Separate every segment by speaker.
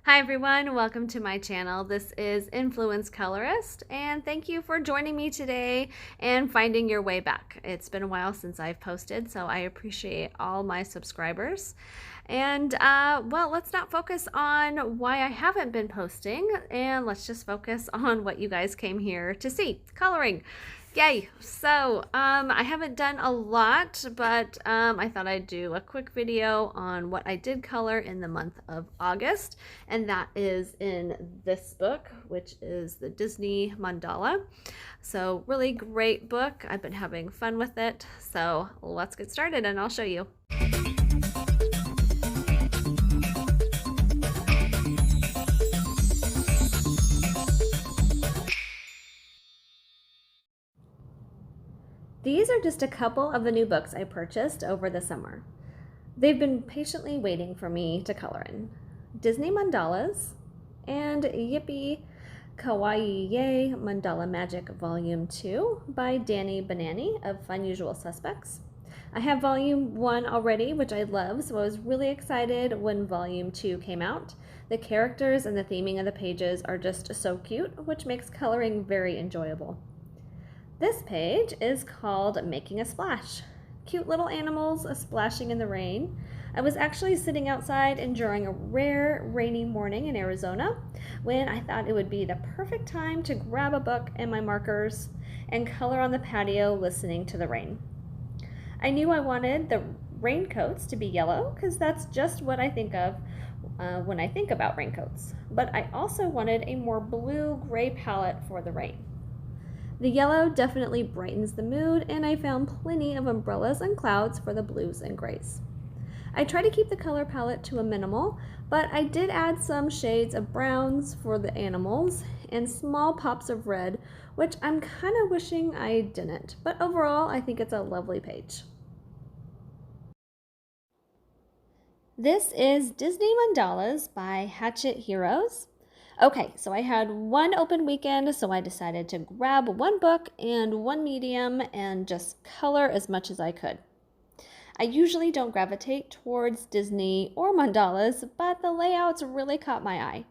Speaker 1: Hi everyone, welcome to my channel. This is Influence Colorist, and thank you for joining me today and finding your way back. It's been a while since I've posted, so I appreciate all my subscribers. And well, let's not focus on why I haven't been posting, and let's just focus on what you guys came here to see, coloring. Yay! So, I haven't done a lot, but I thought I'd do a quick video on what I did color in the month of August, and that is in this book, which is the Disney Mandala. So, really great book. I've been having fun with it. So, let's get started and I'll show you. These are just a couple of the new books I purchased over the summer. They've been patiently waiting for me to color in. Disney Mandalas and Yippee, Kawaii Yay Mandala Magic Volume 2 by Danny Banani of Unusual Suspects. I have Volume 1 already, which I love, so I was really excited when Volume 2 came out. The characters and the theming of the pages are just so cute, which makes coloring very enjoyable. This page is called Making a Splash. Cute little animals splashing in the rain. I was actually sitting outside enjoying a rare rainy morning in Arizona when I thought it would be the perfect time to grab a book and my markers and color on the patio listening to the rain. I knew I wanted the raincoats to be yellow because that's just what I think of when I think about raincoats. But I also wanted a more blue-gray palette for the rain. The yellow definitely brightens the mood, and I found plenty of umbrellas and clouds for the blues and grays. I try to keep the color palette to a minimal, but I did add some shades of browns for the animals and small pops of red, which I'm kind of wishing I didn't, but overall I think it's a lovely page. This is Disney Mandalas by Hatchet Heroes. Okay, so I had one open weekend, so I decided to grab one book and one medium and just color as much as I could. I usually don't gravitate towards Disney or mandalas, but the layouts really caught my eye.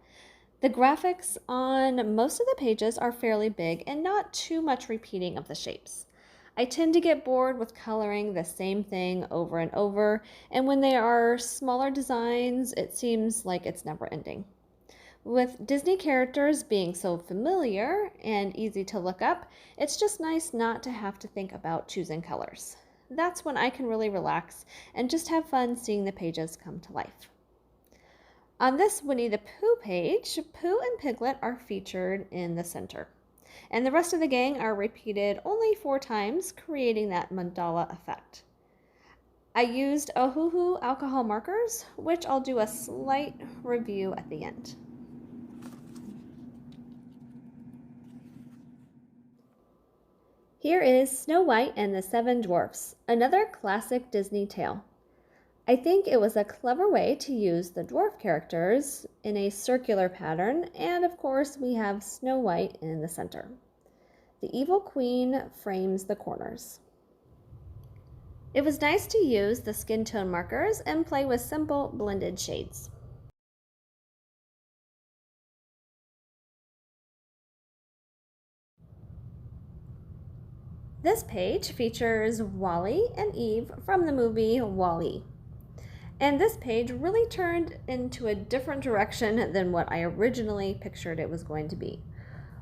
Speaker 1: The graphics on most of the pages are fairly big and not too much repeating of the shapes. I tend to get bored with coloring the same thing over and over, and when they are smaller designs, it seems like it's never ending. With Disney characters being so familiar and easy to look up, it's just nice not to have to think about choosing colors. That's when I can really relax and just have fun seeing the pages come to life. On this Winnie the Pooh page, Pooh and Piglet are featured in the center, and the rest of the gang are repeated only 4 times, creating that mandala effect. I used Ohuhu alcohol markers, which I'll do a slight review at the end. Here is Snow White and the Seven Dwarfs, another classic Disney tale. I think it was a clever way to use the dwarf characters in a circular pattern, and of course we have Snow White in the center. The evil queen frames the corners. It was nice to use the skin tone markers and play with simple blended shades. This page features Wally and Eve from the movie Wall-E. And this page really turned into a different direction than what I originally pictured it was going to be.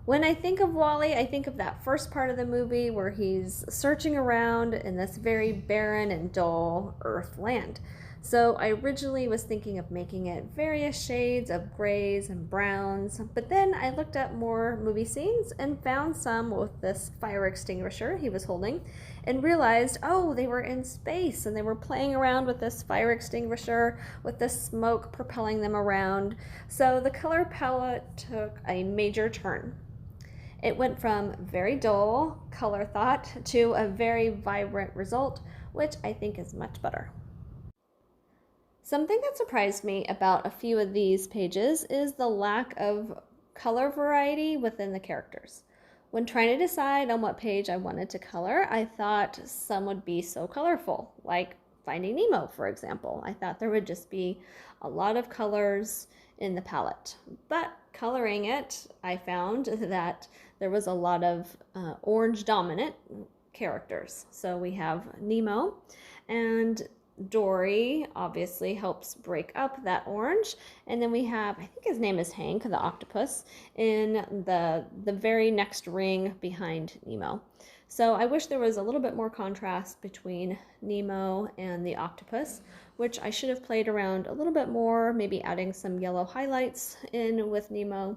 Speaker 1: When I think of Wall-E, I think of that first part of the movie where he's searching around in this very barren and dull Earth land. So I originally was thinking of making it various shades of grays and browns, but then I looked up more movie scenes and found some with this fire extinguisher he was holding and realized, oh, they were in space and they were playing around with this fire extinguisher with the smoke propelling them around. So the color palette took a major turn. It went from very dull color thought to a very vibrant result, which I think is much better. Something that surprised me about a few of these pages is the lack of color variety within the characters. When trying to decide on what page I wanted to color, I thought some would be so colorful, like Finding Nemo, for example. I thought there would just be a lot of colors in the palette. But coloring it, I found that there was a lot of orange dominant characters. So we have Nemo, and Dory obviously helps break up that orange. And then we have, I think his name is Hank, the octopus, in the very next ring behind Nemo. So I wish there was a little bit more contrast between Nemo and the octopus, which I should have played around a little bit more, maybe adding some yellow highlights in with Nemo.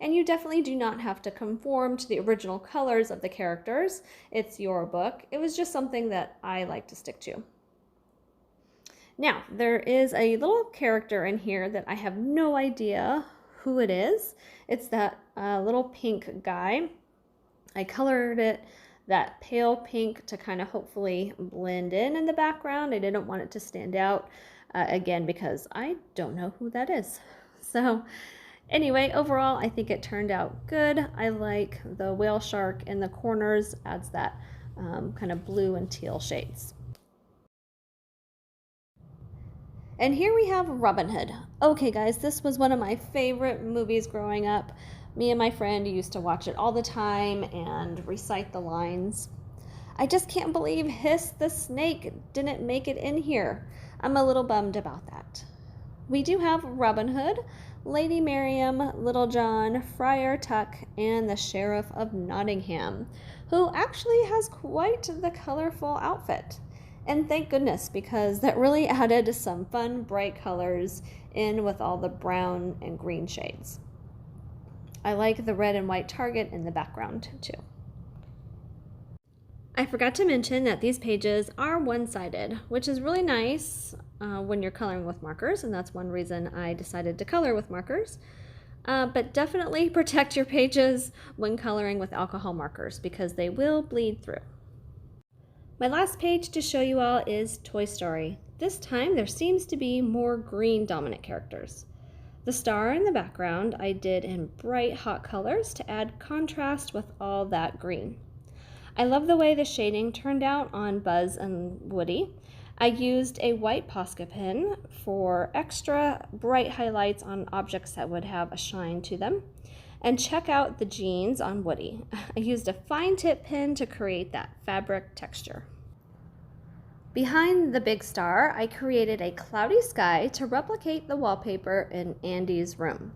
Speaker 1: And you definitely do not have to conform to the original colors of the characters. It's your book. It was just something that I like to stick to. Now, there is a little character in here that I have no idea who it is. It's that little pink guy. I colored it that pale pink to kind of hopefully blend in the background. I didn't want it to stand out again because I don't know who that is. So anyway, overall, I think it turned out good. I like the whale shark in the corners, adds that kind of blue and teal shades. And here we have Robinhood. Okay guys, this was one of my favorite movies growing up. Me and my friend used to watch it all the time and recite the lines. I just can't believe Hiss the snake didn't make it in here. I'm a little bummed about that. We do have Robin Hood, Lady Miriam, Little John, Friar Tuck, and the Sheriff of Nottingham, who actually has quite the colorful outfit. And thank goodness, because that really added some fun, bright colors in with all the brown and green shades. I like the red and white target in the background too. I forgot to mention that these pages are one-sided, which is really nice when you're coloring with markers, and that's one reason I decided to color with markers. But definitely protect your pages when coloring with alcohol markers because they will bleed through. My last page to show you all is Toy Story. This time there seems to be more green dominant characters. The star in the background I did in bright hot colors to add contrast with all that green. I love the way the shading turned out on Buzz and Woody. I used a white Posca pen for extra bright highlights on objects that would have a shine to them. And check out the jeans on Woody. I used a fine tip pen to create that fabric texture. Behind the big star, I created a cloudy sky to replicate the wallpaper in Andy's room.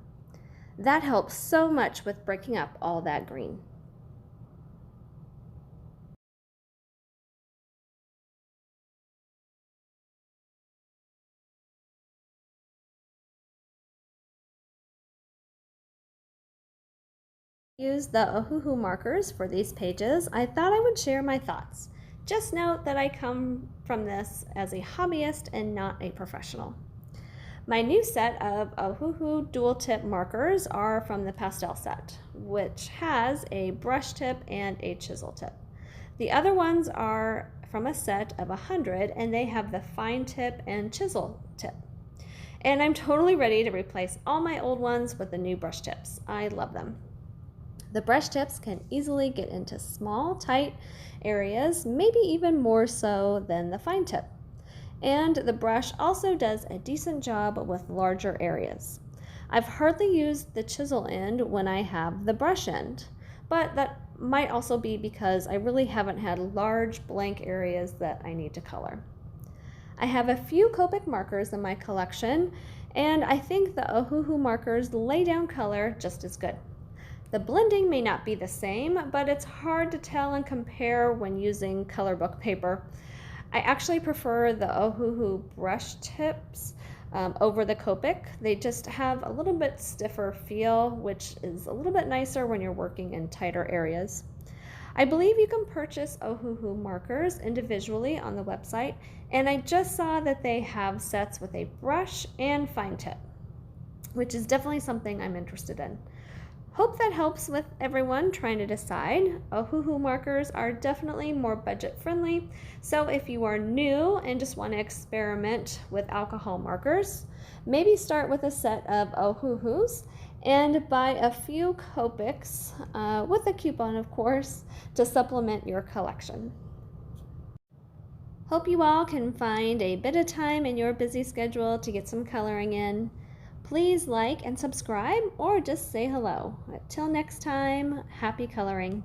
Speaker 1: That helps so much with breaking up all that green. Use the Ohuhu markers for these pages. I thought I would share my thoughts. Just note that I come from this as a hobbyist and not a professional. My new set of Ohuhu dual tip markers are from the pastel set, which has a brush tip and a chisel tip. The other ones are from a set of 100 and they have the fine tip and chisel tip. And I'm totally ready to replace all my old ones with the new brush tips. I love them. The brush tips can easily get into small, tight areas, maybe even more so than the fine tip. And the brush also does a decent job with larger areas. I've hardly used the chisel end when I have the brush end, but that might also be because I really haven't had large blank areas that I need to color. I have a few Copic markers in my collection, and I think the Ohuhu markers lay down color just as good. The blending may not be the same, but it's hard to tell and compare when using color book paper. I actually prefer the Ohuhu brush tips over the Copic. They just have a little bit stiffer feel, which is a little bit nicer when you're working in tighter areas. I believe you can purchase Ohuhu markers individually on the website, and I just saw that they have sets with a brush and fine tip, which is definitely something I'm interested in. Hope that helps with everyone trying to decide. Ohuhu markers are definitely more budget friendly, so if you are new and just want to experiment with alcohol markers, maybe start with a set of Ohuhus and buy a few Copics, with a coupon of course, to supplement your collection. Hope you all can find a bit of time in your busy schedule to get some coloring in. Please like and subscribe or just say hello. Till next time, happy coloring.